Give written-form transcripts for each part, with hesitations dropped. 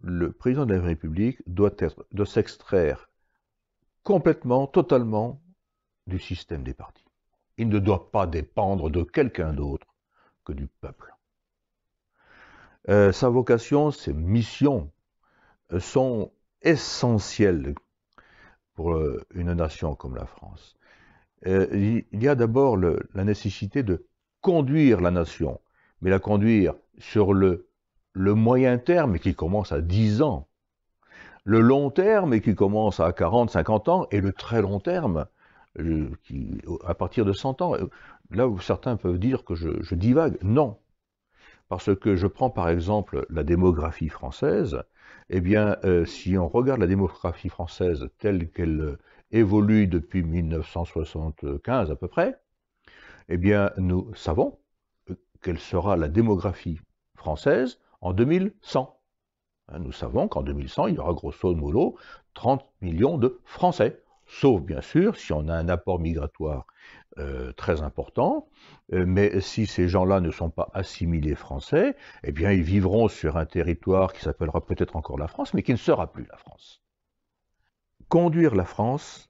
le président de la République doit s'extraire complètement, totalement du système des partis. Il ne doit pas dépendre de quelqu'un d'autre que du peuple. Sa vocation, ses missions sont essentielles pour une nation comme la France. Il y a d'abord la nécessité de conduire la nation, mais la conduire sur le moyen terme qui commence à 10 ans, le long terme qui commence à 40, 50 ans, et le très long terme à partir de 100 ans. Là où certains peuvent dire que je divague, non. Parce que je prends par exemple la démographie française, eh bien, si on regarde la démographie française telle qu'elle évolue depuis 1975 à peu près, eh bien, nous savons quelle sera la démographie française en 2100. Nous savons qu'en 2100, il y aura grosso modo 30 millions de Français, sauf bien sûr si on a un apport migratoire très important, mais si ces gens-là ne sont pas assimilés français, eh bien ils vivront sur un territoire qui s'appellera peut-être encore la France, mais qui ne sera plus la France. Conduire la France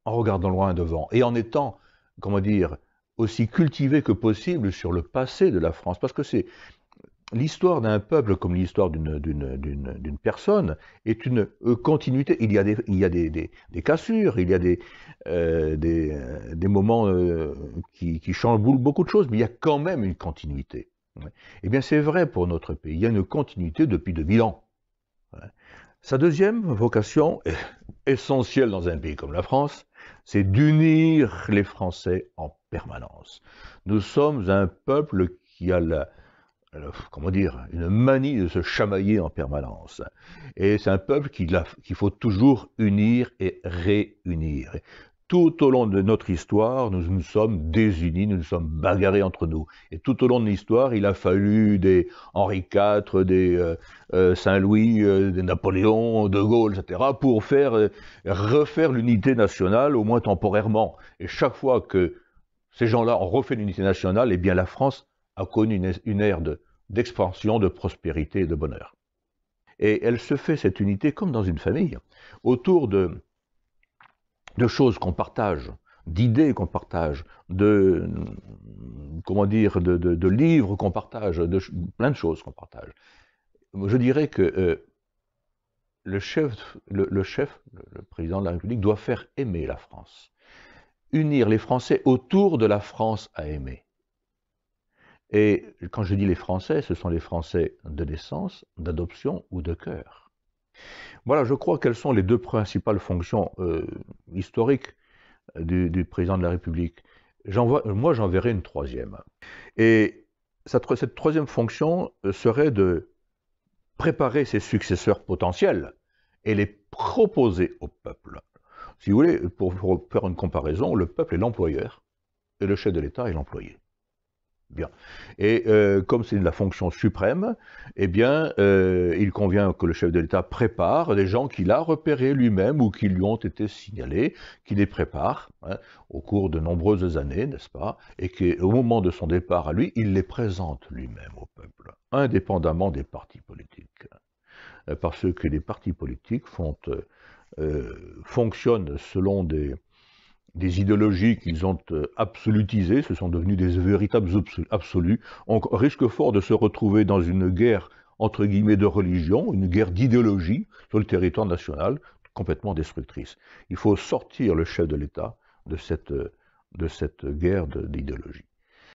en regardant loin devant et en étant, comment dire, aussi cultivé que possible sur le passé de la France, parce que c'est l'histoire d'un peuple comme l'histoire d'une personne est une continuité. Il y a des cassures, il y a des moments qui changent beaucoup de choses, mais il y a quand même une continuité. Eh bien, c'est vrai pour notre pays. Il y a une continuité depuis 2000 ans. Sa deuxième vocation, essentielle dans un pays comme la France, c'est d'unir les Français en permanence. Nous sommes un peuple qui a comment dire, une manie de se chamailler en permanence. Et c'est un peuple qu'il faut toujours unir et réunir. Tout au long de notre histoire, nous nous sommes désunis, nous nous sommes bagarrés entre nous. Et tout au long de l'histoire, il a fallu des Henri IV, des Saint-Louis, des Napoléon, de Gaulle, etc., pour refaire l'unité nationale, au moins temporairement. Et chaque fois que ces gens-là ont refait l'unité nationale, eh bien la France a connu une ère d'expansion, de prospérité et de bonheur. Et elle se fait, cette unité, comme dans une famille, autour de choses qu'on partage, d'idées qu'on partage, comment dire, de livres qu'on partage, plein de choses qu'on partage. Je dirais que le président de la République, doit faire aimer la France. Unir les Français autour de la France à aimer. Et quand je dis les Français, ce sont les Français de naissance, d'adoption ou de cœur. Voilà, je crois quelles sont les deux principales fonctions historiques du président de la République. Moi, j'en verrai une troisième. Et cette troisième fonction serait de préparer ses successeurs potentiels et les proposer au peuple. Si vous voulez, pour faire une comparaison, le peuple est l'employeur et le chef de l'État est l'employé. Bien. Et comme c'est la fonction suprême, eh bien, il convient que le chef de l'État prépare des gens qu'il a repérés lui-même ou qui lui ont été signalés, qu'il les prépare au cours de nombreuses années, n'est-ce pas, et qu'au moment de son départ à lui, il les présente lui-même au peuple, indépendamment des partis politiques. Parce que les partis politiques fonctionnent selon des idéologies qu'ils ont absolutisées, ce sont devenus des véritables absolus. On risque fort de se retrouver dans une guerre, entre guillemets, de religion, une guerre d'idéologie sur le territoire national, complètement destructrice. Il faut sortir le chef de l'État de cette guerre d'idéologie.